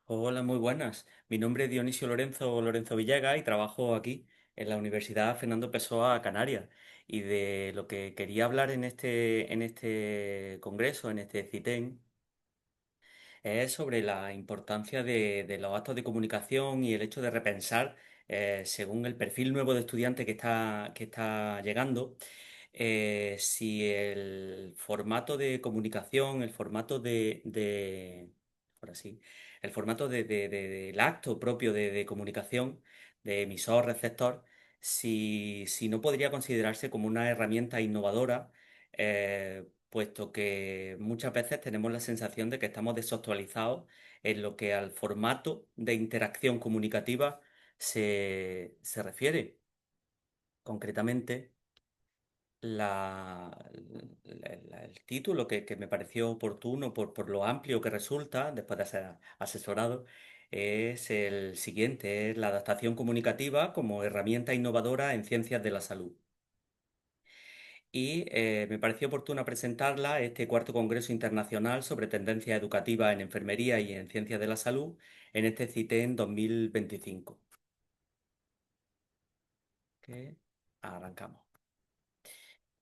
Hola, muy buenas. Mi nombre es Dionisio Lorenzo Villegas y trabajo aquí en la Universidad Fernando Pessoa, Canarias. Y de lo que quería hablar en este congreso, en este CITEN, es sobre la importancia de los actos de comunicación y el hecho de repensar, según el perfil nuevo de estudiante que está llegando, si el formato de comunicación, el formato ahora sí, el formato del acto propio de comunicación, de emisor, receptor, si no podría considerarse como una herramienta innovadora, puesto que muchas veces tenemos la sensación de que estamos desactualizados en lo que al formato de interacción comunicativa se refiere. Concretamente, el título que me pareció oportuno por lo amplio que resulta, después de ser asesorado, es el siguiente, es la adaptación comunicativa como herramienta innovadora en ciencias de la salud. Y me pareció oportuno presentarla, este cuarto Congreso Internacional sobre Tendencias Educativas en Enfermería y en Ciencias de la Salud, en este CITEN 2025. Que arrancamos.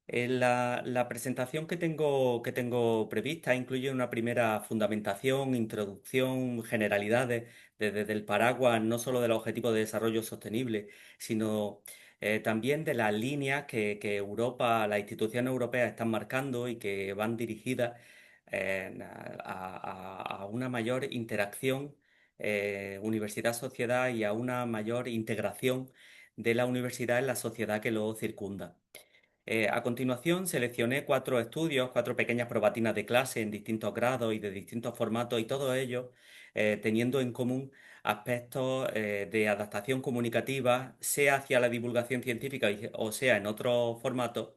La presentación que tengo prevista incluye una primera fundamentación, introducción, generalidades desde el paraguas no solo de los objetivos de desarrollo sostenible, sino también de las líneas que Europa, las instituciones europeas están marcando y que van dirigidas a una mayor interacción universidad-sociedad y a una mayor integración de la universidad en la sociedad que lo circunda. A continuación, seleccioné cuatro estudios, cuatro pequeñas probatinas de clase en distintos grados y de distintos formatos, y todos ellos teniendo en común aspectos de adaptación comunicativa, sea hacia la divulgación científica o sea en otros formatos,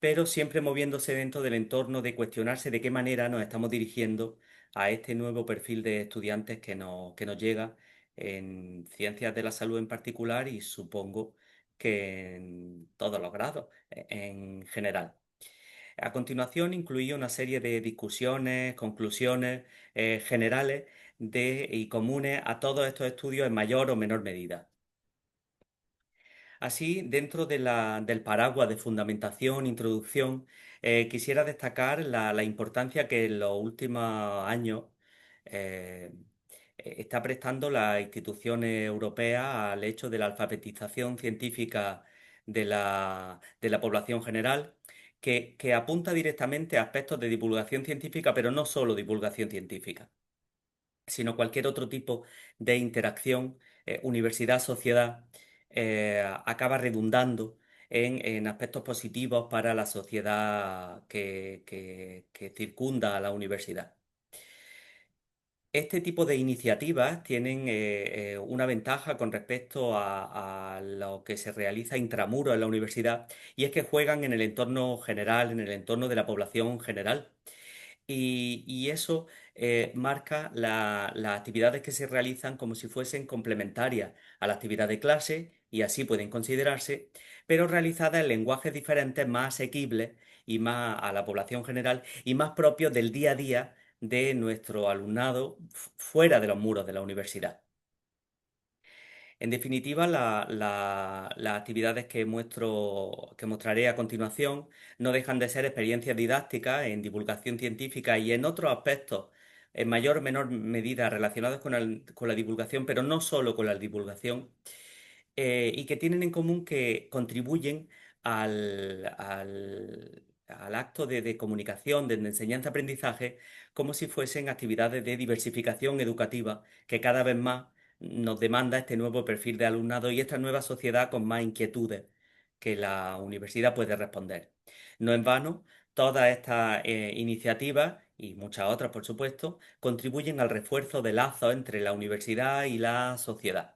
pero siempre moviéndose dentro del entorno de cuestionarse de qué manera nos estamos dirigiendo a este nuevo perfil de estudiantes que nos llega en ciencias de la salud en particular y supongo que en todos los grados en general. A continuación incluí una serie de discusiones, conclusiones generales y comunes a todos estos estudios en mayor o menor medida. Así, dentro del paraguas de fundamentación, introducción, quisiera destacar la importancia que en los últimos años eh, está prestando las instituciones europeas al hecho de la alfabetización científica de la población general, que apunta directamente a aspectos de divulgación científica, pero no solo divulgación científica, sino cualquier otro tipo de interacción, universidad-sociedad, acaba redundando en aspectos positivos para la sociedad que circunda a la universidad. Este tipo de iniciativas tienen una ventaja con respecto a lo que se realiza intramuros en la universidad, y es que juegan en el entorno general, en el entorno de la población general. Y eso marca las actividades que se realizan como si fuesen complementarias a la actividad de clase, y así pueden considerarse, pero realizadas en lenguajes diferentes, más asequibles y más a la población general y más propios del día a día de nuestro alumnado fuera de los muros de la universidad. En definitiva, las actividades que mostraré a continuación no dejan de ser experiencias didácticas en divulgación científica y en otros aspectos, en mayor o menor medida relacionados con la divulgación, pero no solo con la divulgación, y que tienen en común que contribuyen al acto de comunicación, de enseñanza-aprendizaje, como si fuesen actividades de diversificación educativa que cada vez más nos demanda este nuevo perfil de alumnado y esta nueva sociedad con más inquietudes que la universidad puede responder. No en vano, todas estas iniciativas y muchas otras, por supuesto, contribuyen al refuerzo de lazos entre la universidad y la sociedad.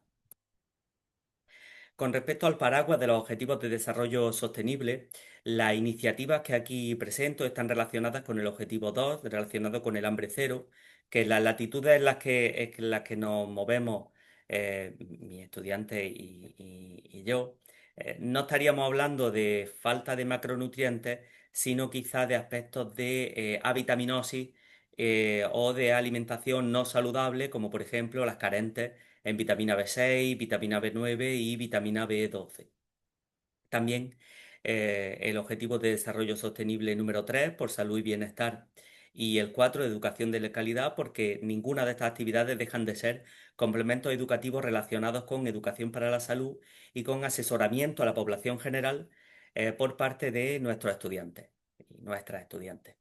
Con respecto al paraguas de los Objetivos de Desarrollo Sostenible, las iniciativas que aquí presento están relacionadas con el objetivo 2, relacionado con el hambre cero, que las latitudes en las que nos movemos, mis estudiantes y yo, no estaríamos hablando de falta de macronutrientes, sino quizás de aspectos de avitaminosis o de alimentación no saludable, como por ejemplo las carentes en vitamina B6, vitamina B9 y vitamina B12. También el Objetivo de Desarrollo Sostenible número 3 por salud y bienestar, y el 4 educación de calidad, porque ninguna de estas actividades dejan de ser complementos educativos relacionados con educación para la salud y con asesoramiento a la población general por parte de nuestros estudiantes y nuestras estudiantes.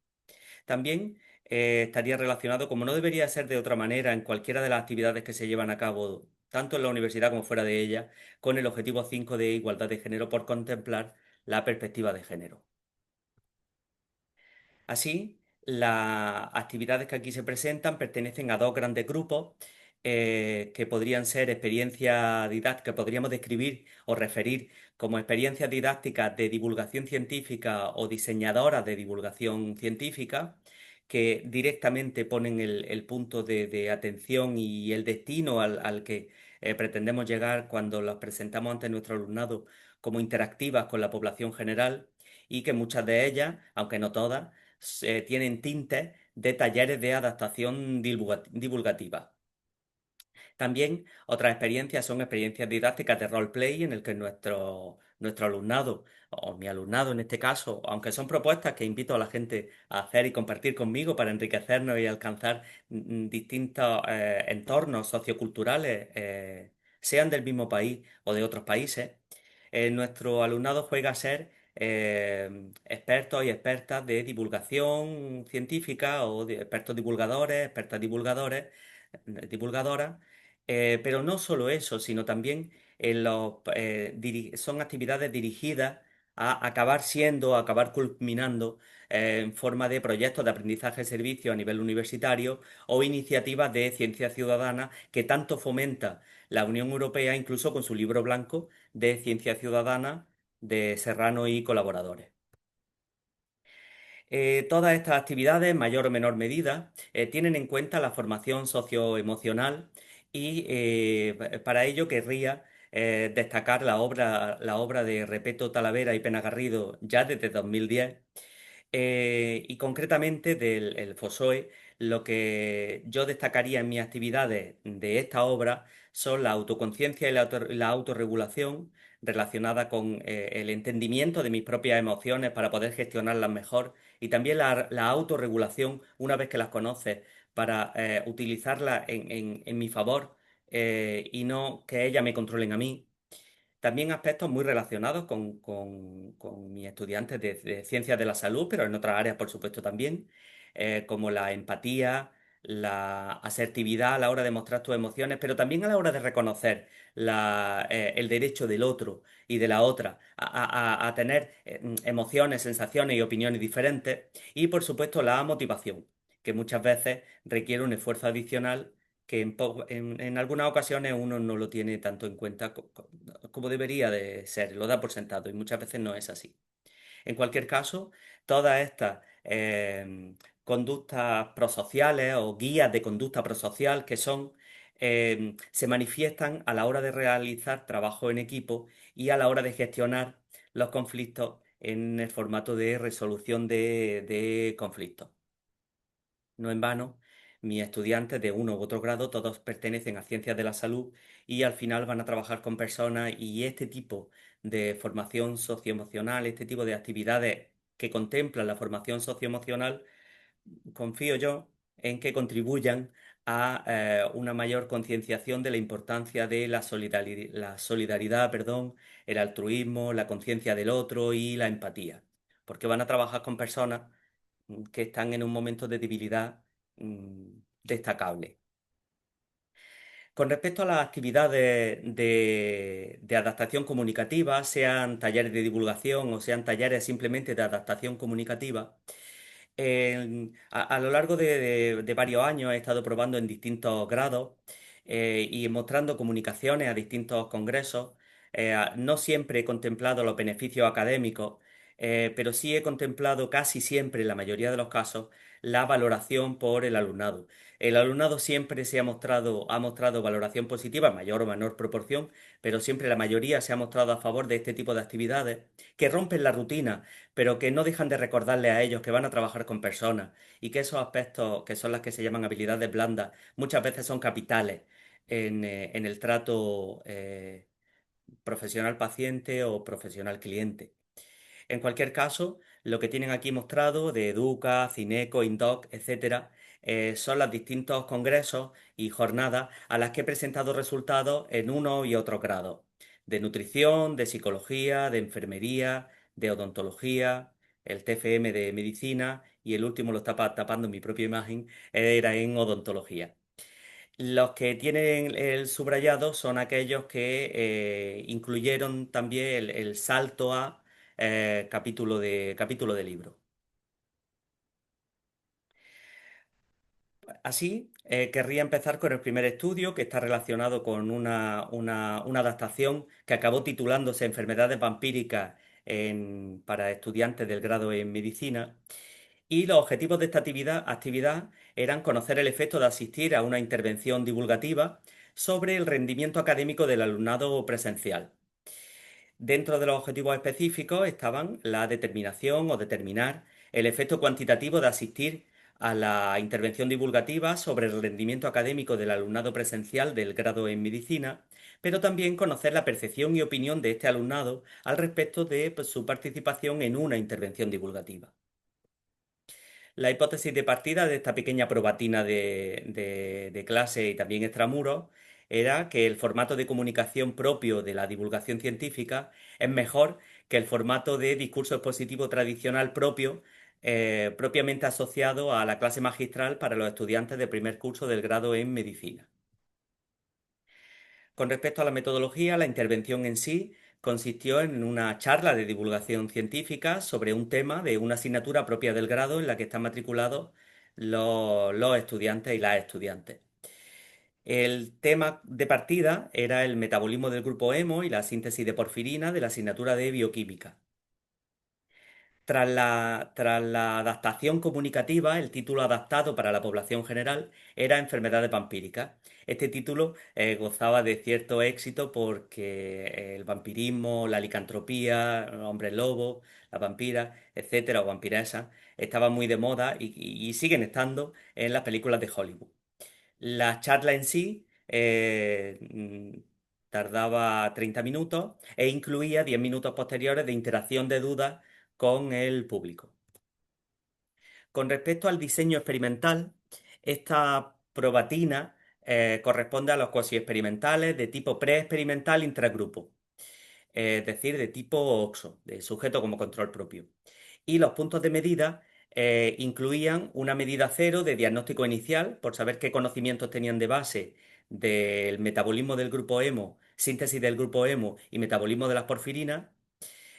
También estaría relacionado, como no debería ser de otra manera, en cualquiera de las actividades que se llevan a cabo, tanto en la universidad como fuera de ella, con el objetivo 5 de igualdad de género por contemplar la perspectiva de género. Así, las actividades que aquí se presentan pertenecen a dos grandes grupos que podrían ser experiencias didácticas, que podríamos describir o referir como experiencias didácticas de divulgación científica o diseñadoras de divulgación científica, que directamente ponen el punto de atención y el destino al que pretendemos llegar cuando las presentamos ante nuestro alumnado como interactivas con la población general, y que muchas de ellas, aunque no todas, tienen tintes de talleres de adaptación divulgativa. También otras experiencias son experiencias didácticas de roleplay en el que nuestro alumnado, o mi alumnado en este caso, aunque son propuestas que invito a la gente a hacer y compartir conmigo para enriquecernos y alcanzar distintos entornos socioculturales, sean del mismo país o de otros países, nuestro alumnado juega a ser expertos y expertas de divulgación científica o de expertos divulgadores, expertas divulgadoras, pero no solo eso, sino también son actividades dirigidas a acabar culminando en forma de proyectos de aprendizaje-servicio a nivel universitario o iniciativas de ciencia ciudadana que tanto fomenta la Unión Europea, incluso con su libro blanco de ciencia ciudadana de Serrano y colaboradores. Todas estas actividades, en mayor o menor medida, tienen en cuenta la formación socioemocional, y para ello querría destacar la obra de Repeto Talavera y Pena Garrido ya desde 2010, y concretamente del el FOSOE. Lo que yo destacaría en mis actividades de esta obra son la autoconciencia y la autorregulación relacionada con el entendimiento de mis propias emociones para poder gestionarlas mejor, y también la autorregulación una vez que las conoces para utilizarlas en mi favor, y no que ellas me controlen a mí. También aspectos muy relacionados con mis estudiantes de ciencias de la salud, pero en otras áreas, por supuesto, también, como la empatía, la asertividad a la hora de mostrar tus emociones, pero también a la hora de reconocer el derecho del otro y de la otra a tener emociones, sensaciones y opiniones diferentes. Y, por supuesto, la motivación, que muchas veces requiere un esfuerzo adicional que en algunas ocasiones uno no lo tiene tanto en cuenta como debería de ser, lo da por sentado y muchas veces no es así. En cualquier caso, todas estas conductas prosociales o guías de conducta prosocial se manifiestan a la hora de realizar trabajo en equipo y a la hora de gestionar los conflictos en el formato de resolución de conflictos. No en vano, mis estudiantes de uno u otro grado todos pertenecen a ciencias de la salud y al final van a trabajar con personas, y este tipo de formación socioemocional, este tipo de actividades que contemplan la formación socioemocional, confío yo en que contribuyan a una mayor concienciación de la importancia de la solidaridad, perdón, el altruismo, la conciencia del otro y la empatía, porque van a trabajar con personas que están en un momento de debilidad destacable. Con respecto a las actividades de adaptación comunicativa, sean talleres de divulgación o sean talleres simplemente de adaptación comunicativa, a lo largo de varios años he estado probando en distintos grados y mostrando comunicaciones a distintos congresos. No siempre he contemplado los beneficios académicos, pero sí he contemplado casi siempre, en la mayoría de los casos, la valoración por el alumnado. El alumnado siempre ha mostrado valoración positiva en mayor o menor proporción, pero siempre la mayoría se ha mostrado a favor de este tipo de actividades que rompen la rutina, pero que no dejan de recordarle a ellos que van a trabajar con personas y que esos aspectos, que son las que se llaman habilidades blandas, muchas veces son capitales en el trato profesional-paciente o profesional-cliente. En cualquier caso, lo que tienen aquí mostrado de Educa, Cineco, Indoc, etcétera, son los distintos congresos y jornadas a las que he presentado resultados en uno y otro grado, de nutrición, de psicología, de enfermería, de odontología, el TFM de medicina y el último lo está tapando mi propia imagen, era en odontología. Los que tienen el subrayado son aquellos que incluyeron también el salto a capítulo de libro. Así, querría empezar con el primer estudio, que está relacionado con una adaptación que acabó titulándose Enfermedades vampíricas para estudiantes del grado en medicina. Y los objetivos de esta actividad eran conocer el efecto de asistir a una intervención divulgativa sobre el rendimiento académico del alumnado presencial. Dentro de los objetivos específicos estaban la determinación o determinar el efecto cuantitativo de asistir a la intervención divulgativa sobre el rendimiento académico del alumnado presencial del grado en medicina, pero también conocer la percepción y opinión de este alumnado al respecto de su participación en una intervención divulgativa. La hipótesis de partida de esta pequeña probatina de clase y también extramuros era que el formato de comunicación propio de la divulgación científica es mejor que el formato de discurso expositivo tradicional propio, propiamente asociado a la clase magistral para los estudiantes de primer curso del grado en medicina. Con respecto a la metodología, la intervención en sí consistió en una charla de divulgación científica sobre un tema de una asignatura propia del grado en la que están matriculados los estudiantes y las estudiantes. El tema de partida era el metabolismo del grupo hemo y la síntesis de porfirina de la asignatura de bioquímica. Tras la adaptación comunicativa, el título adaptado para la población general era Enfermedades vampíricas. Este título gozaba de cierto éxito porque el vampirismo, la licantropía, los hombres lobo, las vampiras, etcétera, o vampiresas, estaban muy de moda y siguen estando en las películas de Hollywood. La charla en sí tardaba 30 minutos e incluía 10 minutos posteriores de interacción de dudas con el público. Con respecto al diseño experimental, esta probatina corresponde a los cuasi experimentales de tipo preexperimental intragrupo, es decir, de tipo OXO, de sujeto como control propio. Y los puntos de medida incluían una medida cero de diagnóstico inicial, por saber qué conocimientos tenían de base del metabolismo del grupo hemo, síntesis del grupo hemo y metabolismo de las porfirinas.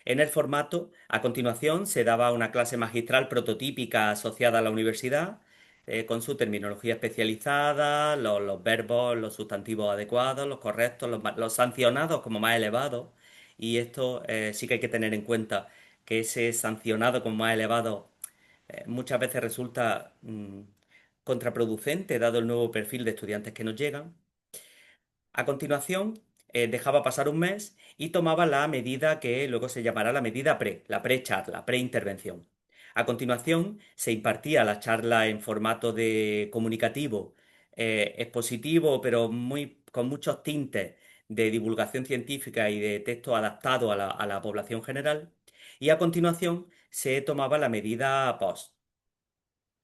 En el formato, a continuación, se daba una clase magistral prototípica asociada a la universidad, con su terminología especializada, los verbos, los sustantivos adecuados, los correctos, los sancionados como más elevados. Y esto sí que hay que tener en cuenta que ese sancionado como más elevado muchas veces resulta contraproducente dado el nuevo perfil de estudiantes que nos llegan. A continuación, dejaba pasar un mes y tomaba la medida que luego se llamará la medida la pre-charla, pre-intervención. A continuación, se impartía la charla en formato de comunicativo, expositivo, pero con muchos tintes de divulgación científica y de texto adaptado a la población general. Y a continuación, se tomaba la medida post.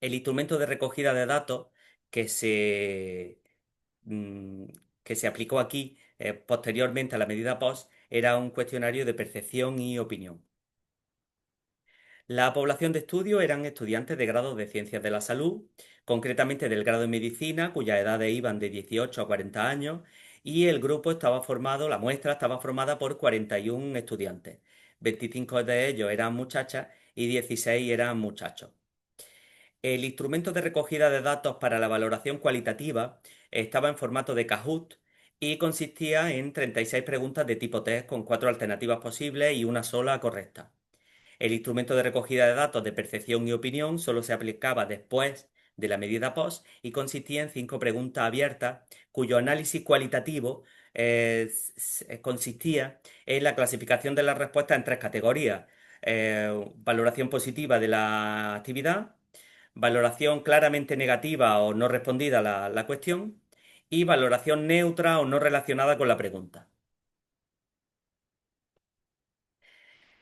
El instrumento de recogida de datos que se mm, que se aplicó aquí posteriormente a la medida POST era un cuestionario de percepción y opinión. La población de estudio eran estudiantes de grados de Ciencias de la Salud, concretamente del grado de Medicina, cuyas edades iban de 18 a 40 años, y el grupo estaba formado, la muestra estaba formada por 41 estudiantes. 25 de ellos eran muchachas y 16 eran muchachos. El instrumento de recogida de datos para la valoración cualitativa estaba en formato de Kahoot y consistía en 36 preguntas de tipo test con 4 alternativas posibles y una sola correcta. El instrumento de recogida de datos de percepción y opinión solo se aplicaba después de la medida POS y consistía en 5 preguntas abiertas cuyo análisis cualitativo consistía en la clasificación de las respuestas en 3 categorías. Valoración positiva de la actividad, valoración claramente negativa o no respondida a la cuestión y valoración neutra o no relacionada con la pregunta.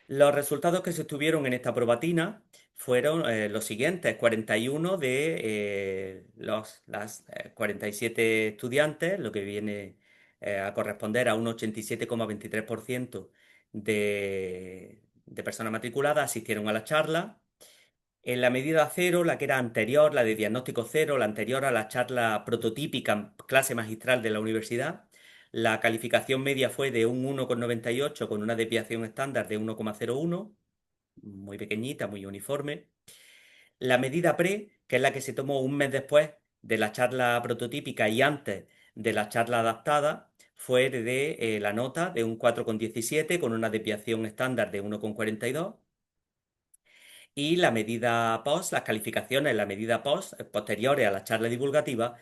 Los resultados que se obtuvieron en esta probatina fueron los siguientes: 41 de las 47 estudiantes, lo que viene a corresponder a un 87,23% de personas matriculadas asistieron a la charla. En la medida cero, la que era anterior, la de diagnóstico cero, la anterior a la charla prototípica clase magistral de la universidad, la calificación media fue de un 1,98 con una desviación estándar de 1,01, muy pequeñita, muy uniforme. La medida pre, que es la que se tomó un mes después de la charla prototípica y antes de la charla adaptada, fue de la nota de un 4,17 con una desviación estándar de 1,42. Y la medida post, las calificaciones, la medida post, posteriores a la charla divulgativa,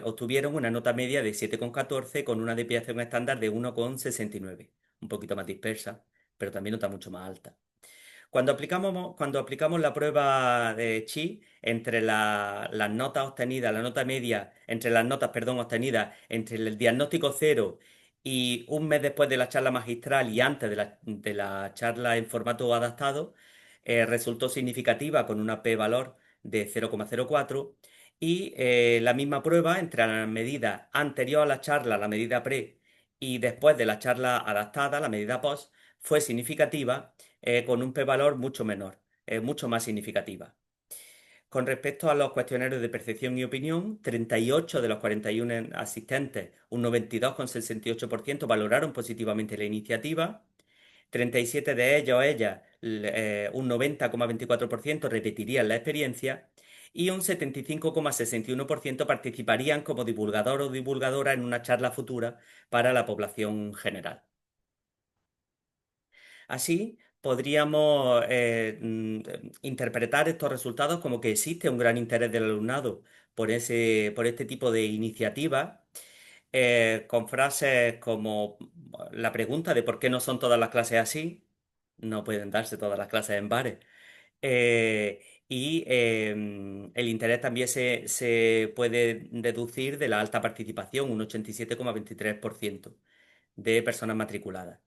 obtuvieron una nota media de 7,14 con una desviación estándar de 1,69, un poquito más dispersa, pero también nota mucho más alta. Cuando aplicamos la prueba de Chi entre las notas obtenidas, la nota media, entre las notas, perdón, obtenidas entre el diagnóstico cero y un mes después de la charla magistral y antes de la charla en formato adaptado, resultó significativa con una p-valor de 0,04 y la misma prueba entre la medida anterior a la charla, la medida pre, y después de la charla adaptada, la medida post, fue significativa con un p-valor mucho menor, mucho más significativa. Con respecto a los cuestionarios de percepción y opinión, 38 de los 41 asistentes, un 92,68%, valoraron positivamente la iniciativa. 37 de ellos, ellas, un 90,24% repetirían la experiencia y un 75,61% participarían como divulgador o divulgadora en una charla futura para la población general. Así, podríamos interpretar estos resultados como que existe un gran interés del alumnado por este tipo de iniciativas, con frases como la pregunta de por qué no son todas las clases así, no pueden darse todas las clases en bares. El interés también se puede deducir de la alta participación, un 87,23% de personas matriculadas.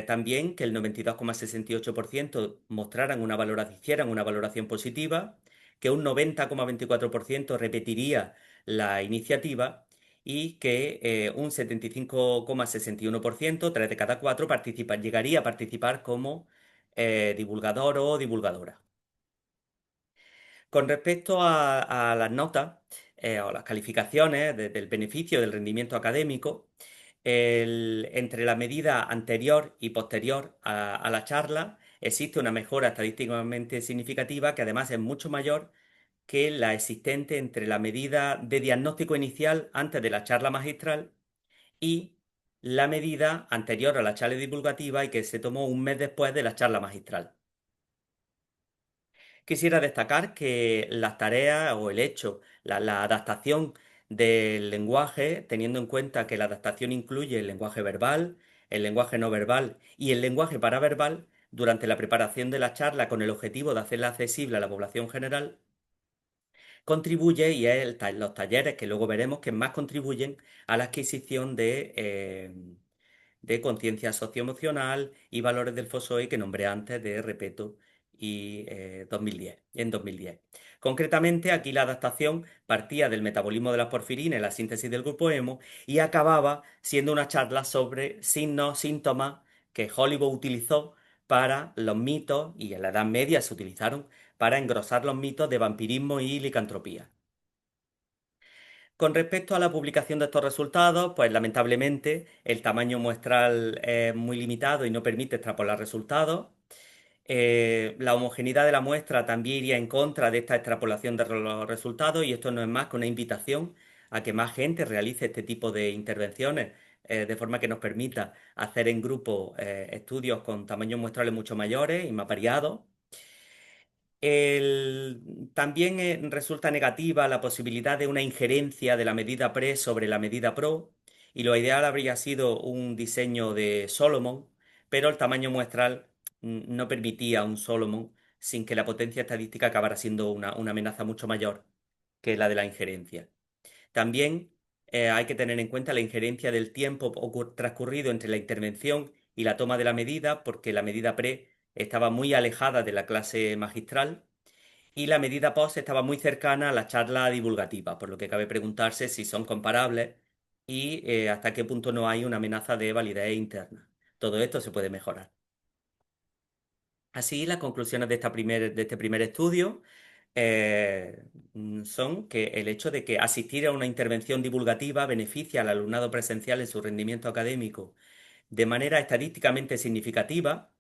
También que el 92,68% hicieran una valoración positiva, que un 90,24% repetiría la iniciativa y que un 75,61%, 3 de cada 4, llegaría a participar como divulgador o divulgadora. Con respecto a las notas o las calificaciones del beneficio del rendimiento académico, entre la medida anterior y posterior a la charla existe una mejora estadísticamente significativa que además es mucho mayor que la existente entre la medida de diagnóstico inicial antes de la charla magistral y la medida anterior a la charla divulgativa y que se tomó un mes después de la charla magistral. Quisiera destacar que las tareas o el hecho, la adaptación del lenguaje, teniendo en cuenta que la adaptación incluye el lenguaje verbal, el lenguaje no verbal y el lenguaje paraverbal, durante la preparación de la charla con el objetivo de hacerla accesible a la población general, contribuye y es los talleres que luego veremos que más contribuyen a la adquisición de conciencia socioemocional y valores del FOSOE que nombré antes de Repeto y 2010, en 2010. Concretamente, aquí la adaptación partía del metabolismo de las porfirinas y la síntesis del grupo hemo y acababa siendo una charla sobre signos, síntomas que Hollywood utilizó para los mitos y en la Edad Media se utilizaron para engrosar los mitos de vampirismo y licantropía. Con respecto a la publicación de estos resultados, pues lamentablemente el tamaño muestral es muy limitado y no permite extrapolar resultados. La homogeneidad de la muestra también iría en contra de esta extrapolación de los resultados y esto no es más que una invitación a que más gente realice este tipo de intervenciones de forma que nos permita hacer en grupo estudios con tamaños muestrales mucho mayores y más variados. También resulta negativa la posibilidad de una injerencia de la medida pre sobre la medida pro, y lo ideal habría sido un diseño de Solomon, pero el tamaño muestral no permitía un Solomon sin que la potencia estadística acabara siendo una amenaza mucho mayor que la de la injerencia. También hay que tener en cuenta la injerencia del tiempo transcurrido entre la intervención y la toma de la medida, porque la medida pre estaba muy alejada de la clase magistral y la medida post estaba muy cercana a la charla divulgativa, por lo que cabe preguntarse si son comparables y hasta qué punto no hay una amenaza de validez interna. Todo esto se puede mejorar. Así, las conclusiones de este primer estudio son que el hecho de que asistir a una intervención divulgativa beneficia al alumnado presencial en su rendimiento académico de manera estadísticamente significativa,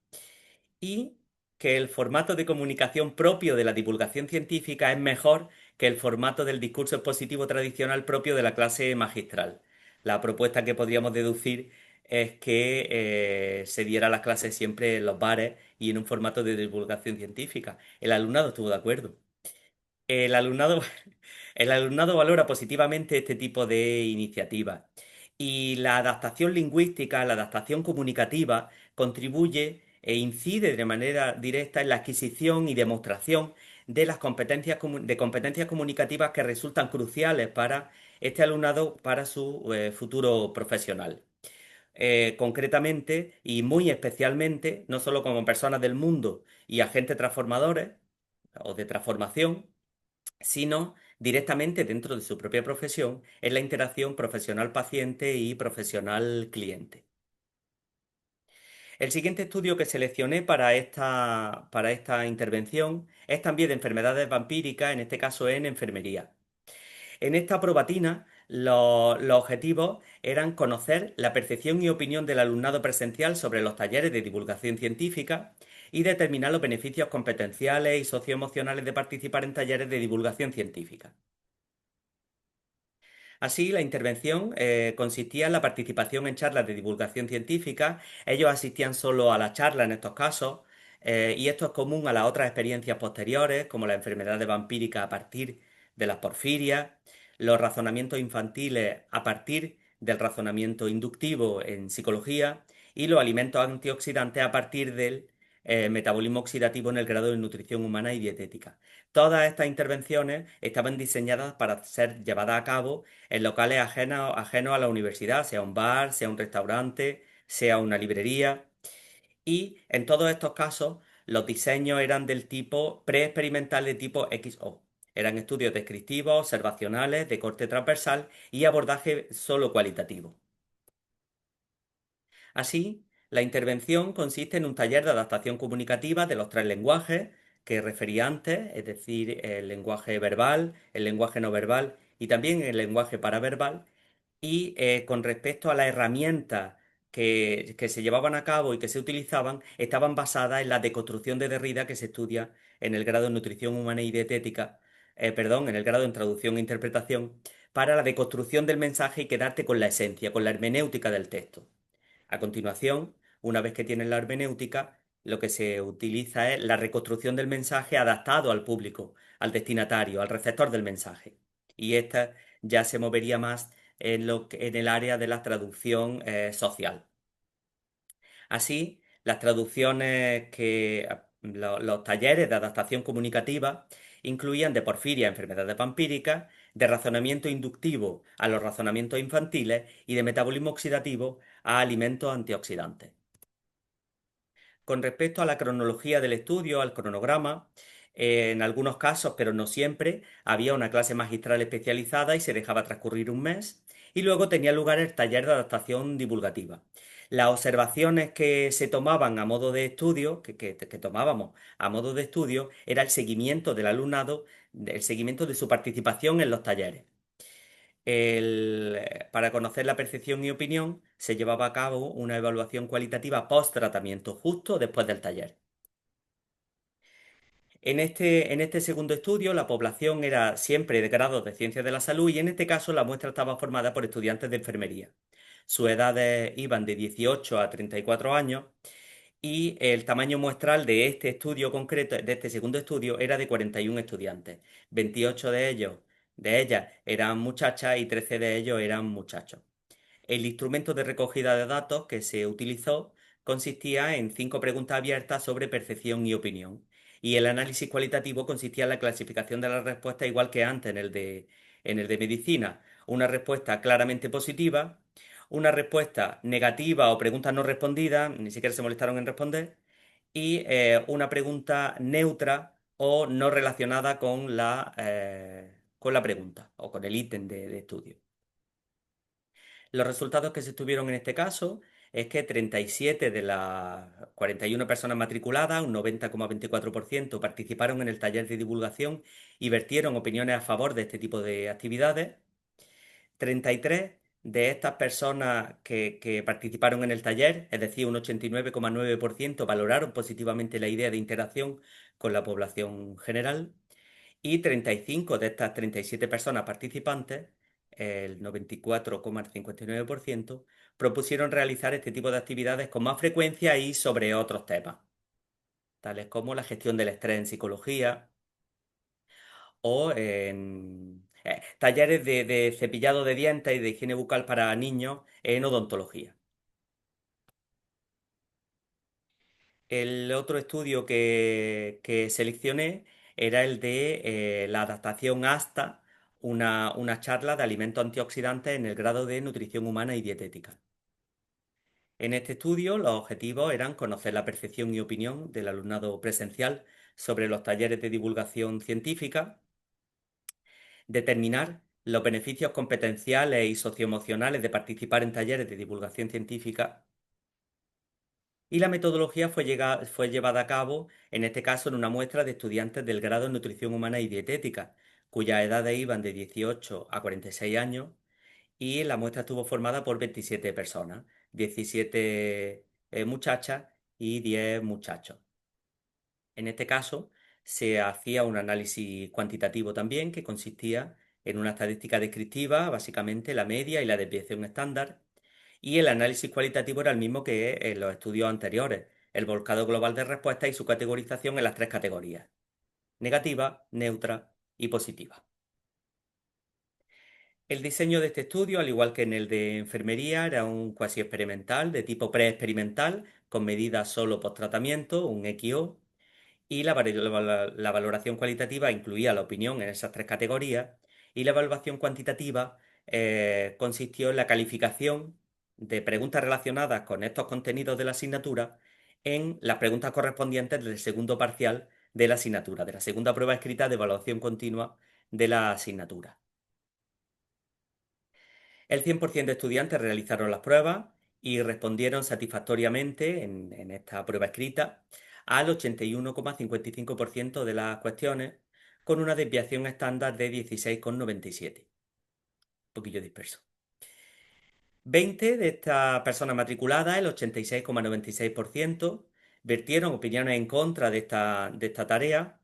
y que el formato de comunicación propio de la divulgación científica es mejor que el formato del discurso expositivo tradicional propio de la clase magistral. La propuesta que podríamos deducir es que se diera las clases siempre en los bares y en un formato de divulgación científica. El alumnado estuvo de acuerdo. El alumnado, el alumnado valora positivamente este tipo de iniciativas, y la adaptación lingüística, la adaptación comunicativa contribuye e incide de manera directa en la adquisición y demostración de las competencias comunicativas que resultan cruciales para este alumnado para su futuro profesional. Concretamente y muy especialmente, no solo como personas del mundo y agentes transformadores o de transformación, sino directamente dentro de su propia profesión en la interacción profesional-paciente y profesional-cliente. El siguiente estudio que seleccioné para esta intervención es también de enfermedades vampíricas, en este caso en enfermería. En esta probatina, los objetivos eran conocer la percepción y opinión del alumnado presencial sobre los talleres de divulgación científica y determinar los beneficios competenciales y socioemocionales de participar en talleres de divulgación científica. Así, la intervención consistía en la participación en charlas de divulgación científica. Ellos asistían solo a la charla en estos casos, y esto es común a las otras experiencias posteriores, como la enfermedad de vampírica a partir de las porfirias, los razonamientos infantiles a partir del razonamiento inductivo en psicología y los alimentos antioxidantes a partir del metabolismo oxidativo en el grado de nutrición humana y dietética. Todas estas intervenciones estaban diseñadas para ser llevadas a cabo en locales ajenos a la universidad, sea un bar, sea un restaurante, sea una librería. Y en todos estos casos, los diseños eran del tipo preexperimental de tipo XO. Eran estudios descriptivos, observacionales, de corte transversal y abordaje solo cualitativo. Así, la intervención consiste en un taller de adaptación comunicativa de los tres lenguajes que referí antes, es decir, el lenguaje verbal, el lenguaje no verbal y también el lenguaje paraverbal, y con respecto a las herramientas que se llevaban a cabo y que se utilizaban, estaban basadas en la deconstrucción de Derrida que se estudia en el grado de nutrición humana y dietética, perdón, en el grado de traducción e interpretación, para la deconstrucción del mensaje y quedarte con la esencia, con la hermenéutica del texto. A continuación, una vez que tienes la hermenéutica, lo que se utiliza es la reconstrucción del mensaje adaptado al público, al destinatario, al receptor del mensaje. Y esta ya se movería más en el área de la traducción social. Así, las traducciones los talleres de adaptación comunicativa incluían de porfiria a enfermedades vampíricas, de razonamiento inductivo a los razonamientos infantiles y de metabolismo oxidativo a alimentos antioxidantes. Con respecto a la cronología del estudio, al cronograma, en algunos casos, pero no siempre, había una clase magistral especializada y se dejaba transcurrir un mes, y luego tenía lugar el taller de adaptación divulgativa. Las observaciones que se tomaban a modo de estudio, que tomábamos a modo de estudio, era el seguimiento del alumnado, el seguimiento de su participación en los talleres. Para conocer la percepción y opinión, se llevaba a cabo una evaluación cualitativa post-tratamiento, justo después del taller. En este segundo estudio, la población era siempre de grados de ciencias de la salud, y en este caso la muestra estaba formada por estudiantes de enfermería. Sus edades iban de 18 a 34 años y el tamaño muestral de este estudio concreto, de este segundo estudio, era de 41 estudiantes. 28 de ellas eran muchachas y 13 de ellos eran muchachos. El instrumento de recogida de datos que se utilizó consistía en 5 preguntas abiertas sobre percepción y opinión. Y el análisis cualitativo consistía en la clasificación de las respuestas igual que antes en el de medicina. Una respuesta claramente positiva, una respuesta negativa o pregunta no respondida, ni siquiera se molestaron en responder, y una pregunta neutra o no relacionada con la pregunta o con el ítem de estudio. Los resultados que se tuvieron en este caso es que 37 de las 41 personas matriculadas, un 90,24%, participaron en el taller de divulgación y vertieron opiniones a favor de este tipo de actividades. 33 de estas personas que participaron en el taller, es decir, un 89,9%, valoraron positivamente la idea de interacción con la población general. Y 35 de estas 37 personas participantes, el 94,59%, propusieron realizar este tipo de actividades con más frecuencia y sobre otros temas, tales como la gestión del estrés en psicología o en talleres de cepillado de dientes y de higiene bucal para niños en odontología. El otro estudio que seleccioné era el de la adaptación ASTA, una charla de alimentos antioxidantes en el grado de nutrición humana y dietética. En este estudio, los objetivos eran conocer la percepción y opinión del alumnado presencial sobre los talleres de divulgación científica, determinar los beneficios competenciales y socioemocionales de participar en talleres de divulgación científica. Y la metodología fue llevada a cabo, en este caso, en una muestra de estudiantes del grado en Nutrición Humana y Dietética, cuyas edades iban de 18 a 46 años, y la muestra estuvo formada por 27 personas, 17 muchachas y 10 muchachos. En este caso, se hacía un análisis cuantitativo también, que consistía en una estadística descriptiva, básicamente la media y la desviación estándar, y el análisis cualitativo era el mismo que en los estudios anteriores, el volcado global de respuestas y su categorización en las 3 categorías: negativa, neutra y positiva. El diseño de este estudio, al igual que en el de enfermería, era un cuasi experimental de tipo preexperimental, con medidas solo post-tratamiento, un XO, y la valoración cualitativa incluía la opinión en esas 3 categorías, y la evaluación cuantitativa consistió en la calificación de preguntas relacionadas con estos contenidos de la asignatura en las preguntas correspondientes del segundo parcial de la asignatura, de la segunda prueba escrita de evaluación continua de la asignatura. El 100% de estudiantes realizaron las pruebas y respondieron satisfactoriamente en esta prueba escrita al 81,55% de las cuestiones, con una desviación estándar de 16,97, un poquillo disperso. 20 de estas personas matriculadas, el 86,96%, vertieron opiniones en contra de esta tarea,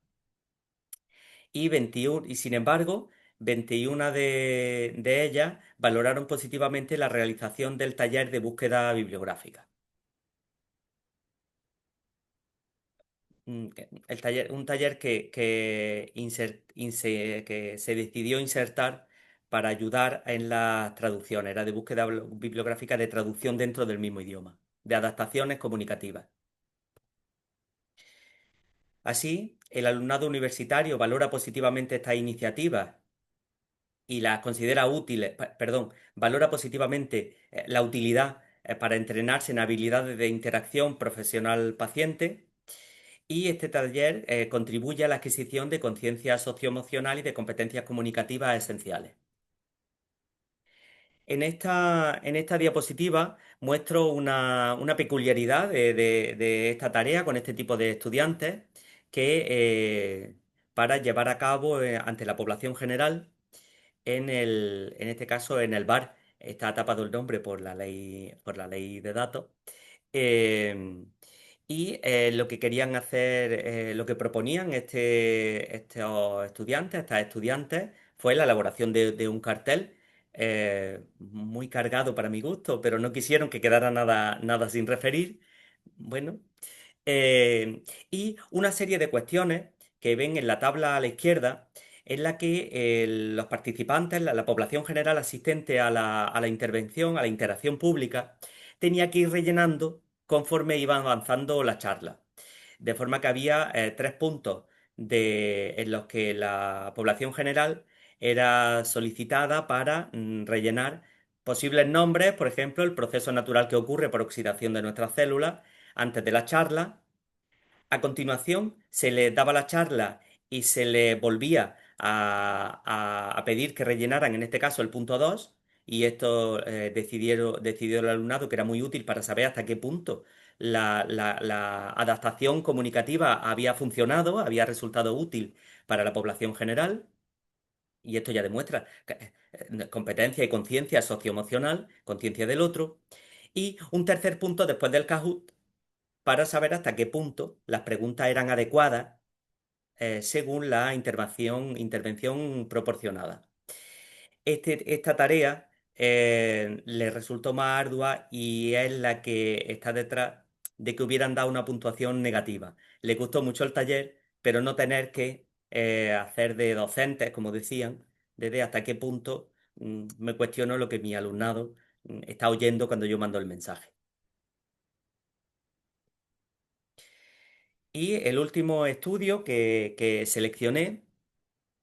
y 21, y sin embargo, 21 de ellas valoraron positivamente la realización del taller de búsqueda bibliográfica. Un taller que se decidió insertar para ayudar en las traducciones. Era de búsqueda bibliográfica de traducción dentro del mismo idioma, de adaptaciones comunicativas. Así, el alumnado universitario valora positivamente estas iniciativas y las considera útiles, perdón, valora positivamente la utilidad para entrenarse en habilidades de interacción profesional-paciente, y este taller contribuye a la adquisición de conciencia socioemocional y de competencias comunicativas esenciales. En esta diapositiva muestro una peculiaridad de esta tarea con este tipo de estudiantes que para llevar a cabo ante la población general en este caso en el bar. Está tapado el nombre por la ley de datos. Eh, lo que querían hacer, lo que proponían estos estudiantes, estas estudiantes, fue la elaboración de un cartel muy cargado para mi gusto, pero no quisieron que quedara nada, nada sin referir. Bueno, eh, y una serie de cuestiones que ven en la tabla a la izquierda, en la que los participantes, la población general asistente a la intervención, a la interacción pública, tenía que ir rellenando conforme iban avanzando la charla. De forma que había tres puntos en los que la población general era solicitada para rellenar posibles nombres, por ejemplo, el proceso natural que ocurre por oxidación de nuestras células antes de la charla. A continuación, se les daba la charla y se les volvía a pedir que rellenaran, en este caso, el punto 2 y esto decidió el alumnado que era muy útil para saber hasta qué punto la adaptación comunicativa había funcionado, había resultado útil para la población general. Y esto ya demuestra competencia y conciencia socioemocional, conciencia del otro. Y un tercer punto después del Kahoot para saber hasta qué punto las preguntas eran adecuadas según la intervención proporcionada. Esta tarea le resultó más ardua y es la que está detrás de que hubieran dado una puntuación negativa. Le gustó mucho el taller, pero no tener que hacer de docentes, como decían, desde hasta qué punto me cuestiono lo que mi alumnado está oyendo cuando yo mando el mensaje. Y el último estudio que seleccioné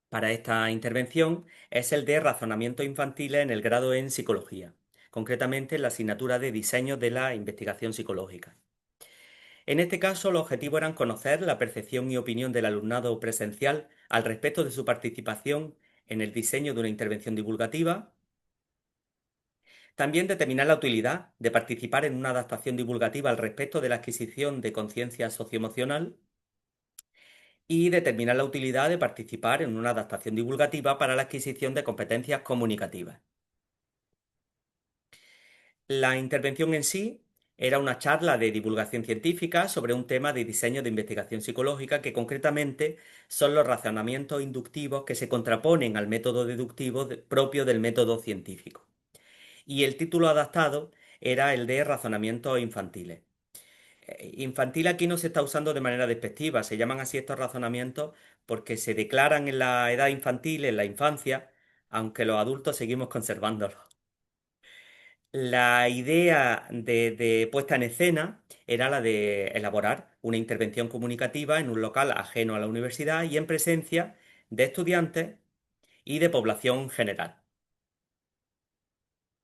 para esta intervención es el de razonamiento infantil en el grado en psicología, concretamente en la asignatura de diseño de la investigación psicológica. En este caso, los objetivos eran conocer la percepción y opinión del alumnado presencial al respecto de su participación en el diseño de una intervención divulgativa, también determinar la utilidad de participar en una adaptación divulgativa al respecto de la adquisición de conciencia socioemocional, y determinar la utilidad de participar en una adaptación divulgativa para la adquisición de competencias comunicativas. La intervención en sí era una charla de divulgación científica sobre un tema de diseño de investigación psicológica que concretamente son los razonamientos inductivos que se contraponen al método deductivo propio del método científico. Y el título adaptado era el de razonamientos infantiles. Infantil aquí no se está usando de manera despectiva, se llaman así estos razonamientos porque se declaran en la edad infantil, en la infancia, aunque los adultos seguimos conservándolos. La idea de puesta en escena era la de elaborar una intervención comunicativa en un local ajeno a la universidad y en presencia de estudiantes y de población general.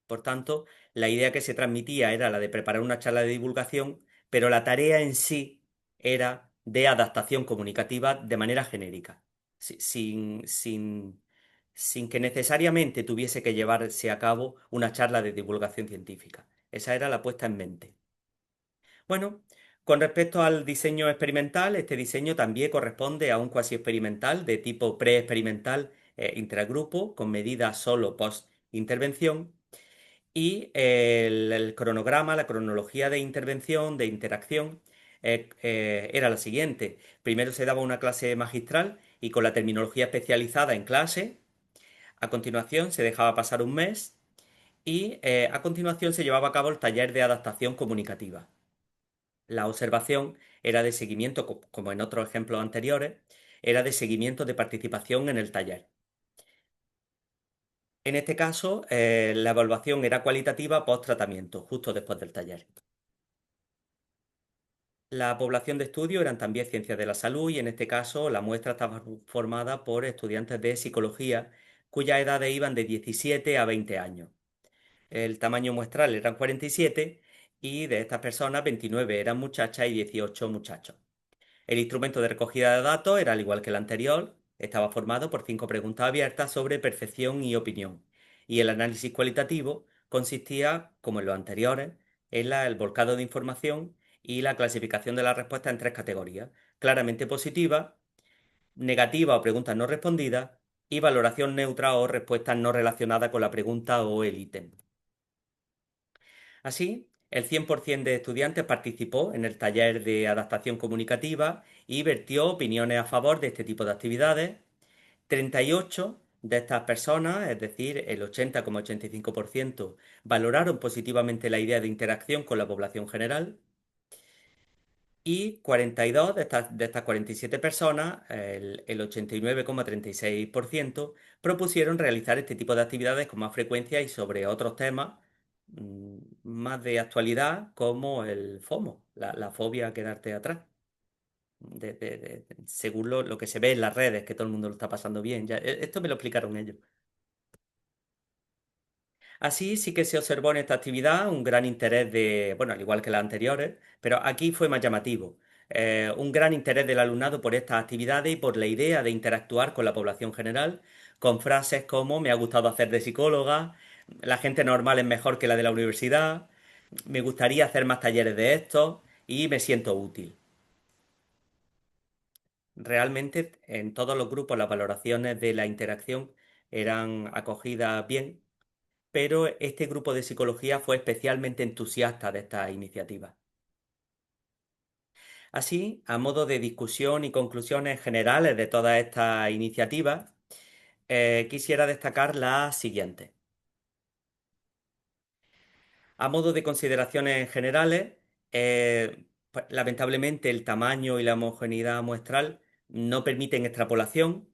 Por tanto, la idea que se transmitía era la de preparar una charla de divulgación, pero la tarea en sí era de adaptación comunicativa de manera genérica, sin que necesariamente tuviese que llevarse a cabo una charla de divulgación científica. Esa era la puesta en mente. Bueno, con respecto al diseño experimental, este diseño también corresponde a un cuasi experimental de tipo preexperimental intragrupo, con medidas solo post-intervención. Y el cronograma, la cronología de intervención, de interacción, era la siguiente. Primero se daba una clase magistral y con la terminología especializada en clase. A continuación se dejaba pasar un mes y a continuación se llevaba a cabo el taller de adaptación comunicativa. La observación era de seguimiento, como en otros ejemplos anteriores, era de seguimiento de participación en el taller. En este caso, la evaluación era cualitativa post-tratamiento, justo después del taller. La población de estudio eran también ciencias de la salud y en este caso la muestra estaba formada por estudiantes de psicología cuyas edades iban de 17 a 20 años. El tamaño muestral eran 47 y de estas personas 29 eran muchachas y 18 muchachos. El instrumento de recogida de datos era al igual que el anterior, estaba formado por 5 preguntas abiertas sobre percepción y opinión. Y el análisis cualitativo consistía, como en los anteriores, en el volcado de información y la clasificación de la respuesta en tres categorías: claramente positiva, negativa o preguntas no respondidas, y valoración neutra o respuestas no relacionadas con la pregunta o el ítem. Así, el 100% de estudiantes participó en el taller de adaptación comunicativa y vertió opiniones a favor de este tipo de actividades. 38 de estas personas, es decir, el 80,85%, valoraron positivamente la idea de interacción con la población general y 42 de estas 47 personas, el 89,36%, propusieron realizar este tipo de actividades con más frecuencia y sobre otros temas más de actualidad como el FOMO, la fobia a quedarte atrás. Según lo que se ve en las redes, que todo el mundo lo está pasando bien. Esto me lo explicaron ellos. Así sí que se observó en esta actividad un gran interés bueno, al igual que las anteriores, pero aquí fue más llamativo. Un gran interés del alumnado por estas actividades y por la idea de interactuar con la población general, con frases como me ha gustado hacer de psicóloga, la gente normal es mejor que la de la universidad, me gustaría hacer más talleres de estos y me siento útil. Realmente en todos los grupos las valoraciones de la interacción eran acogidas bien, pero este grupo de psicología fue especialmente entusiasta de esta iniciativa. Así, a modo de discusión y conclusiones generales de todas estas iniciativas, quisiera destacar las siguientes. A modo de consideraciones generales, pues, lamentablemente el tamaño y la homogeneidad muestral no permiten extrapolación,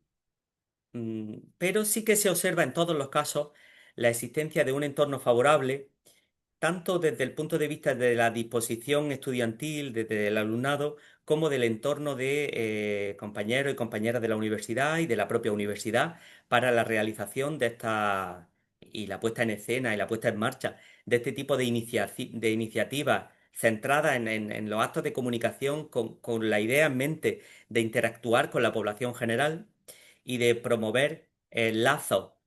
pero sí que se observa en todos los casos la existencia de un entorno favorable tanto desde el punto de vista de la disposición estudiantil, desde el alumnado, como del entorno de compañeros y compañeras de la universidad y de la propia universidad para la realización de esta y la puesta en escena y la puesta en marcha de este tipo de iniciativas centradas en los actos de comunicación con la idea en mente de interactuar con la población general y de promover el lazo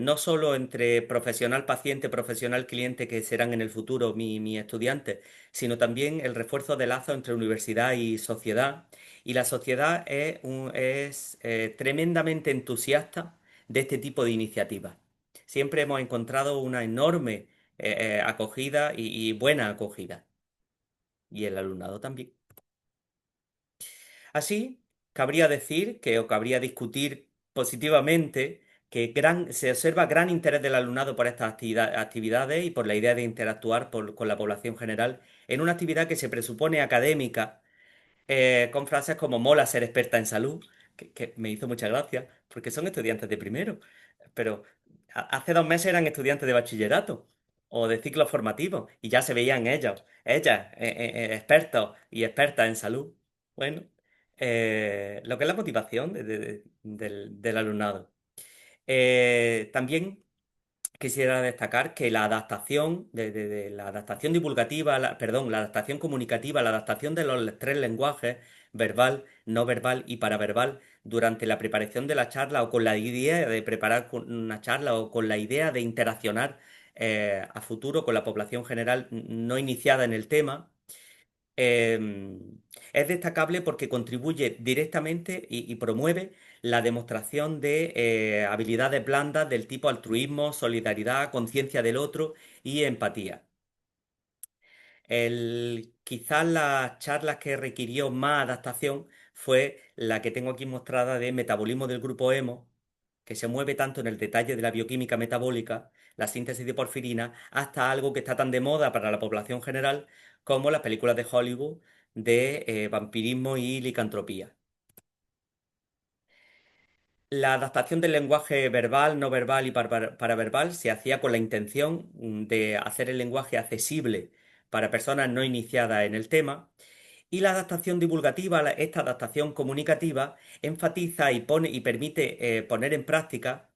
no solo entre profesional paciente, profesional cliente, que serán en el futuro mi estudiantes, sino también el refuerzo de lazo entre universidad y sociedad. Y la sociedad es tremendamente entusiasta de este tipo de iniciativas. Siempre hemos encontrado una enorme acogida y buena acogida. Y el alumnado también. Así, cabría decir que, o cabría discutir positivamente que se observa gran interés del alumnado por estas actividades y por la idea de interactuar con la población general en una actividad que se presupone académica, con frases como mola ser experta en salud, que me hizo mucha gracia, porque son estudiantes de primero, pero hace 2 meses eran estudiantes de bachillerato o de ciclos formativos y ya se veían ellas, expertos y expertas en salud. Bueno, lo que es la motivación del alumnado. También quisiera destacar que la adaptación de la adaptación divulgativa, perdón, la adaptación comunicativa, la adaptación de los tres lenguajes, verbal, no verbal y paraverbal, durante la preparación de la charla o con la idea de preparar una charla o con la idea de interaccionar a futuro con la población general no iniciada en el tema, eh, es destacable porque contribuye directamente y promueve la demostración de habilidades blandas del tipo altruismo, solidaridad, conciencia del otro y empatía. Quizás las charlas que requirió más adaptación fue la que tengo aquí mostrada de metabolismo del grupo hemo, que se mueve tanto en el detalle de la bioquímica metabólica, la síntesis de porfirina, hasta algo que está tan de moda para la población general como las películas de Hollywood de vampirismo y licantropía. La adaptación del lenguaje verbal, no verbal y paraverbal se hacía con la intención de hacer el lenguaje accesible para personas no iniciadas en el tema. Y la adaptación divulgativa, esta adaptación comunicativa, enfatiza y pone y permite poner en práctica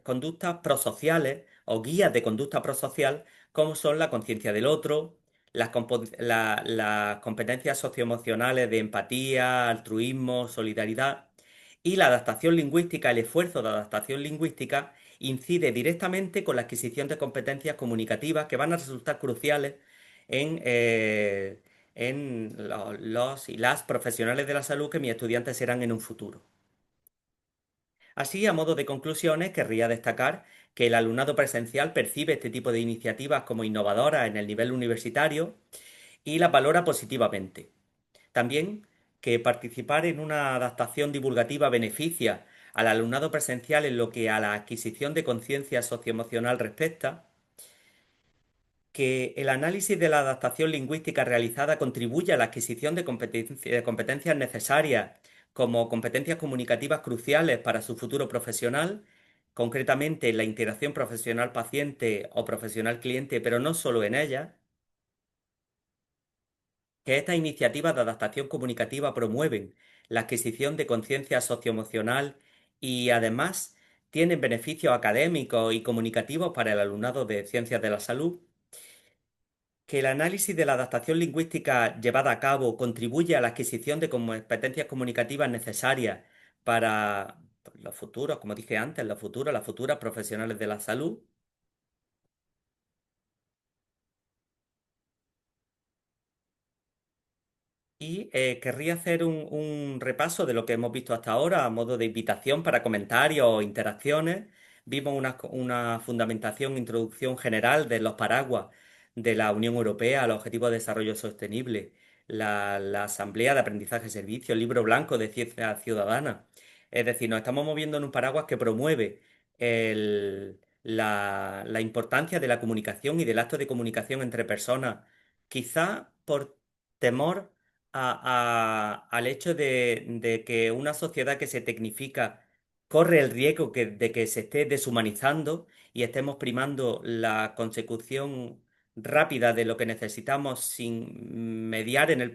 conductas prosociales o guías de conducta prosocial, como son la conciencia del otro, las competencias socioemocionales de empatía, altruismo, solidaridad. Y la adaptación lingüística, el esfuerzo de adaptación lingüística, incide directamente con la adquisición de competencias comunicativas que van a resultar cruciales en los y las profesionales de la salud que mis estudiantes serán en un futuro. Así, a modo de conclusiones, querría destacar que el alumnado presencial percibe este tipo de iniciativas como innovadoras en el nivel universitario y las valora positivamente. También que participar en una adaptación divulgativa beneficia al alumnado presencial en lo que a la adquisición de conciencia socioemocional respecta, que el análisis de la adaptación lingüística realizada contribuye a la adquisición de de competencias necesarias como competencias comunicativas cruciales para su futuro profesional, concretamente en la interacción profesional-paciente o profesional-cliente, pero no solo en ella, que estas iniciativas de adaptación comunicativa promueven la adquisición de conciencia socioemocional y además tienen beneficios académicos y comunicativos para el alumnado de ciencias de la salud, que el análisis de la adaptación lingüística llevada a cabo contribuye a la adquisición de competencias comunicativas necesarias para los futuros, como dije antes, los futuros, las futuras profesionales de la salud. Y querría hacer un repaso de lo que hemos visto hasta ahora a modo de invitación para comentarios o interacciones. Vimos una fundamentación, introducción general de los paraguas de la Unión Europea a los Objetivos de Desarrollo Sostenible, la Asamblea de Aprendizaje y Servicios, el Libro Blanco de Ciencia Ciudadana. Es decir, nos estamos moviendo en un paraguas que promueve la importancia de la comunicación y del acto de comunicación entre personas, quizá por temor al hecho de que una sociedad que se tecnifica corre el riesgo de que se esté deshumanizando y estemos primando la consecución rápida de lo que necesitamos sin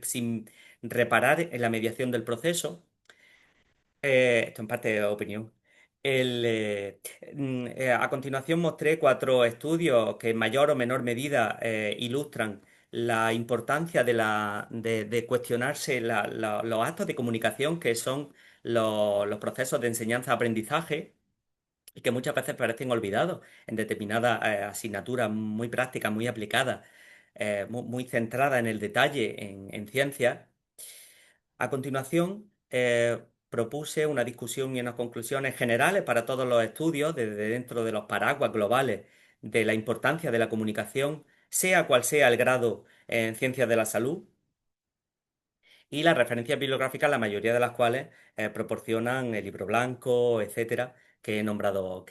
sin reparar en la mediación del proceso. Esto en parte es opinión. A continuación mostré cuatro estudios que en mayor o menor medida ilustran la importancia de cuestionarse los actos de comunicación que son los procesos de enseñanza-aprendizaje y que muchas veces parecen olvidados en determinadas asignaturas muy prácticas, muy aplicadas, muy centradas en el detalle en ciencias. A continuación, propuse una discusión y unas conclusiones generales para todos los estudios desde dentro de los paraguas globales de la importancia de la comunicación, sea cual sea el grado en ciencias de la salud, y las referencias bibliográficas, la mayoría de las cuales proporcionan el libro blanco, etcétera, que he nombrado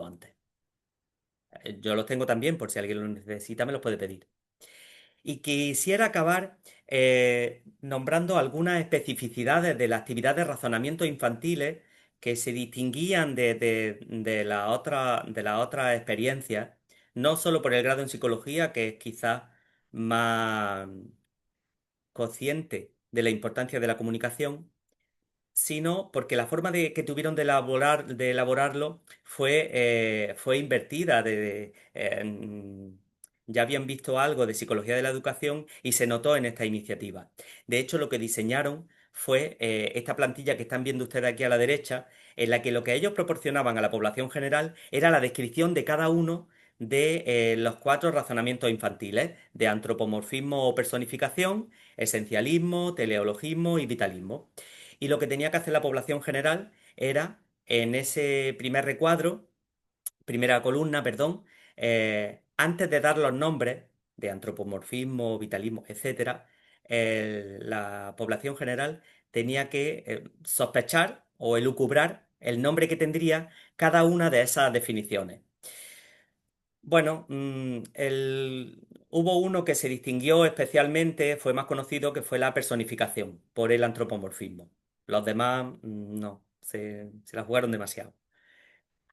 antes. Yo los tengo también, por si alguien los necesita, me los puede pedir. Y quisiera acabar nombrando algunas especificidades de la actividad de razonamiento infantiles que se distinguían de la otra experiencia, no solo por el grado en psicología, que es quizás más consciente de la importancia de la comunicación, sino porque la forma que tuvieron de elaborarlo fue invertida. Ya habían visto algo de psicología de la educación y se notó en esta iniciativa. De hecho, lo que diseñaron fue esta plantilla que están viendo ustedes aquí a la derecha, en la que lo que ellos proporcionaban a la población general era la descripción de cada uno de los cuatro razonamientos infantiles, de antropomorfismo o personificación, esencialismo, teleologismo y vitalismo. Y lo que tenía que hacer la población general era, en ese primer recuadro, primera columna, perdón, antes de dar los nombres de antropomorfismo, vitalismo, etcétera, la población general tenía que sospechar o elucubrar el nombre que tendría cada una de esas definiciones. Bueno, hubo uno que se distinguió especialmente, fue más conocido, que fue la personificación por el antropomorfismo. Los demás no, se la jugaron demasiado.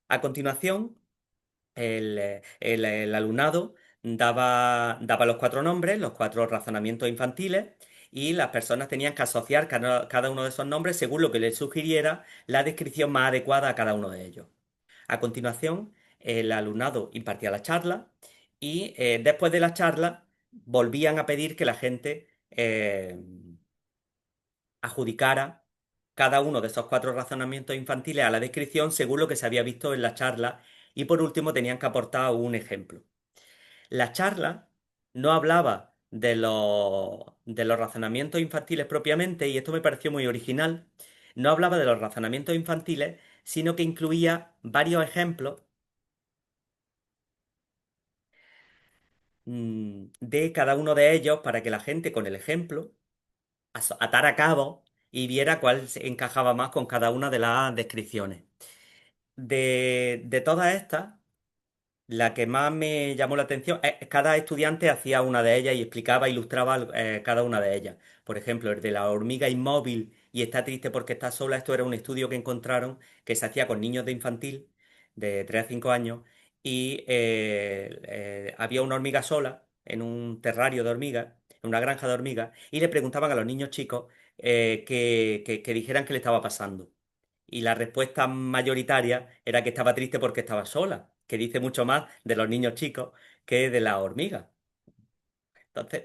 A continuación, el alumnado daba los cuatro nombres, los cuatro razonamientos infantiles, y las personas tenían que asociar cada uno de esos nombres según lo que les sugiriera la descripción más adecuada a cada uno de ellos. A continuación, el alumnado impartía la charla y después de la charla volvían a pedir que la gente adjudicara cada uno de esos cuatro razonamientos infantiles a la descripción según lo que se había visto en la charla y por último tenían que aportar un ejemplo. La charla no hablaba de los razonamientos infantiles propiamente, y esto me pareció muy original, no hablaba de los razonamientos infantiles, sino que incluía varios ejemplos de cada uno de ellos para que la gente con el ejemplo atara cabos y viera cuál se encajaba más con cada una de las descripciones. De todas estas, la que más me llamó la atención, cada estudiante hacía una de ellas y explicaba, ilustraba cada una de ellas. Por ejemplo, el de la hormiga inmóvil y está triste porque está sola. Esto era un estudio que encontraron que se hacía con niños de infantil, de 3 a 5 años, y había una hormiga sola en un terrario de hormigas, en una granja de hormigas, y le preguntaban a los niños chicos que dijeran qué le estaba pasando. Y la respuesta mayoritaria era que estaba triste porque estaba sola, que dice mucho más de los niños chicos que de la hormiga. Entonces,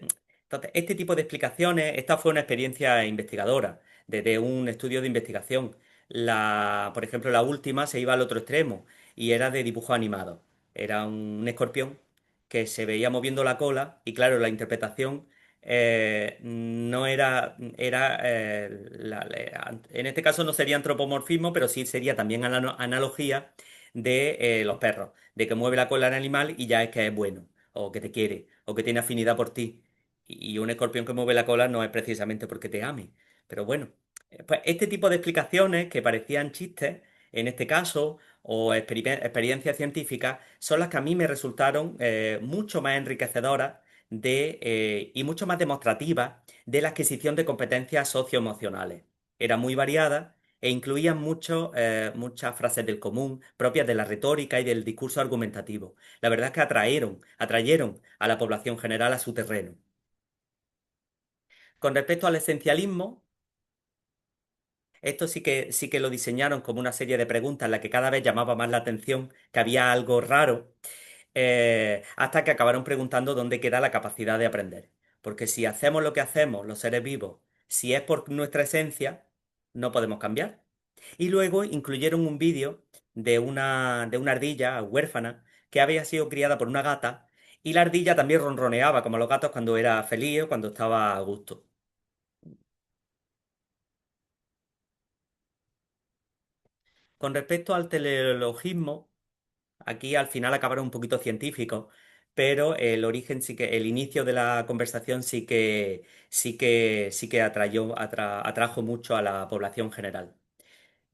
este tipo de explicaciones, esta fue una experiencia investigadora, de un estudio de investigación. Por ejemplo, la última se iba al otro extremo y era de dibujo animado. Era un escorpión que se veía moviendo la cola y claro, la interpretación no era, en este caso no sería antropomorfismo, pero sí sería también analogía de los perros, de que mueve la cola el animal y ya es que es bueno o que te quiere, o que tiene afinidad por ti. Y un escorpión que mueve la cola no es precisamente porque te ame. Pero bueno, pues este tipo de explicaciones que parecían chistes, en este caso, o experiencias científicas, son las que a mí me resultaron mucho más enriquecedoras y mucho más demostrativas de la adquisición de competencias socioemocionales. Era muy variada e incluían muchas frases del común, propias de la retórica y del discurso argumentativo. La verdad es que atrayeron a la población general a su terreno. Con respecto al esencialismo, esto sí que lo diseñaron como una serie de preguntas en la que cada vez llamaba más la atención que había algo raro, hasta que acabaron preguntando dónde queda la capacidad de aprender. Porque si hacemos lo que hacemos los seres vivos, si es por nuestra esencia, no podemos cambiar. Y luego incluyeron un vídeo de una ardilla huérfana que había sido criada por una gata y la ardilla también ronroneaba como los gatos cuando era feliz o cuando estaba a gusto. Con respecto al teleologismo, aquí al final acabaron un poquito científicos, pero el origen el inicio de la conversación sí que atrajo mucho a la población general.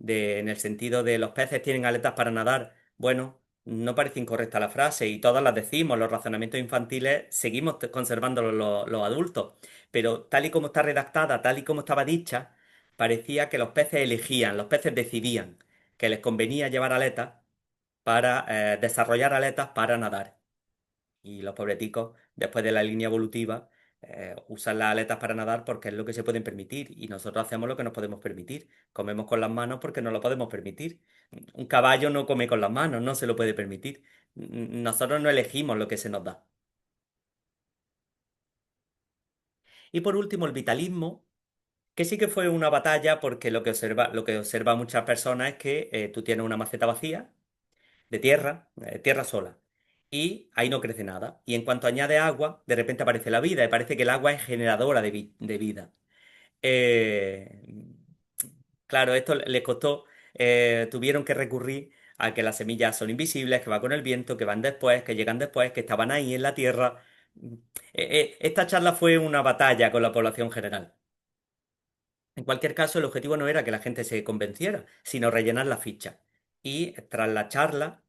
En el sentido de los peces tienen aletas para nadar. Bueno, no parece incorrecta la frase y todas las decimos, los razonamientos infantiles seguimos conservándolos los adultos, pero tal y como está redactada, tal y como estaba dicha, parecía que los peces elegían, los peces decidían que les convenía llevar aletas para desarrollar aletas para nadar. Y los pobreticos, después de la línea evolutiva, usan las aletas para nadar porque es lo que se pueden permitir. Y nosotros hacemos lo que nos podemos permitir. Comemos con las manos porque no lo podemos permitir. Un caballo no come con las manos, no se lo puede permitir. Nosotros no elegimos lo que se nos da. Y por último, el vitalismo, que sí que fue una batalla porque lo que observa muchas personas es que tú tienes una maceta vacía de tierra, tierra sola. Y ahí no crece nada. Y en cuanto añade agua, de repente aparece la vida y parece que el agua es generadora de vida. Eh, claro, esto les costó, tuvieron que recurrir a que las semillas son invisibles, que van con el viento, que van después, que llegan después, que estaban ahí en la tierra. Esta charla fue una batalla con la población general. En cualquier caso, el objetivo no era que la gente se convenciera, sino rellenar la ficha. Y tras la charla,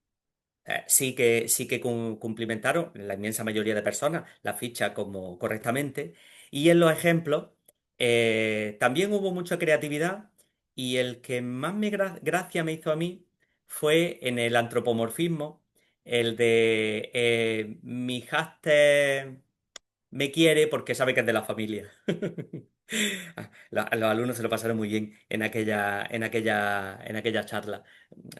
sí que cumplimentaron la inmensa mayoría de personas la ficha como correctamente. Y en los ejemplos también hubo mucha creatividad y el que más gracia me hizo a mí fue en el antropomorfismo, el de mi hámster me quiere porque sabe que es de la familia. Los alumnos se lo pasaron muy bien en aquella charla.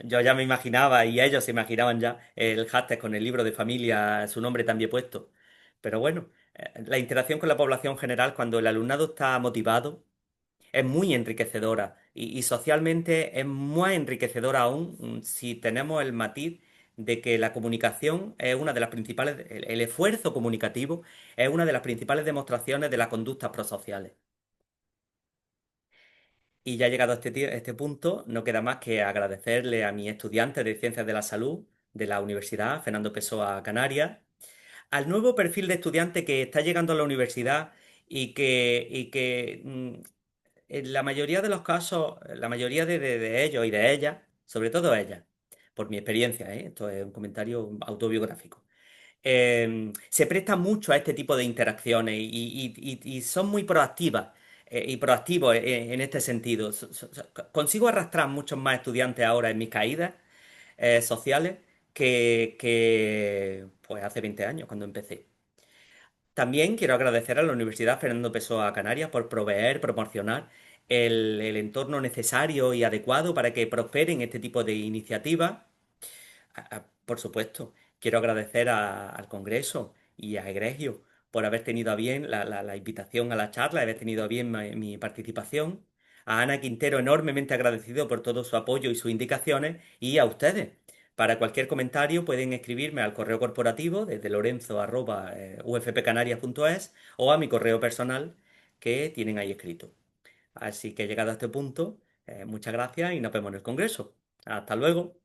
Yo ya me imaginaba, y ellos se imaginaban ya, el hashtag con el libro de familia, su nombre también puesto. Pero bueno, la interacción con la población general, cuando el alumnado está motivado, es muy enriquecedora. Y socialmente es más enriquecedora aún si tenemos el matiz de que la comunicación es una de las principales, el esfuerzo comunicativo es una de las principales demostraciones de las conductas prosociales. Y ya llegado a este punto, no queda más que agradecerle a mi estudiante de Ciencias de la Salud de la Universidad, Fernando Pessoa Canarias, al nuevo perfil de estudiante que está llegando a la universidad y que en la mayoría de los casos, la mayoría de ellos y de ellas, sobre todo ellas, por mi experiencia, ¿eh? Esto es un comentario autobiográfico, se prestan mucho a este tipo de interacciones y son muy proactivas y proactivos en este sentido. Consigo arrastrar muchos más estudiantes ahora en mis caídas sociales que pues hace 20 años cuando empecé. También quiero agradecer a la Universidad Fernando Pessoa Canarias por proporcionar el entorno necesario y adecuado para que prosperen este tipo de iniciativas. Por supuesto, quiero agradecer al Congreso y a Egregio por haber tenido a bien la invitación a la charla, haber tenido a bien mi participación. A Ana Quintero, enormemente agradecido por todo su apoyo y sus indicaciones. Y a ustedes. Para cualquier comentario pueden escribirme al correo corporativo desde lorenzo@ufpcanarias.es o a mi correo personal que tienen ahí escrito. Así que llegado a este punto, muchas gracias y nos vemos en el Congreso. Hasta luego.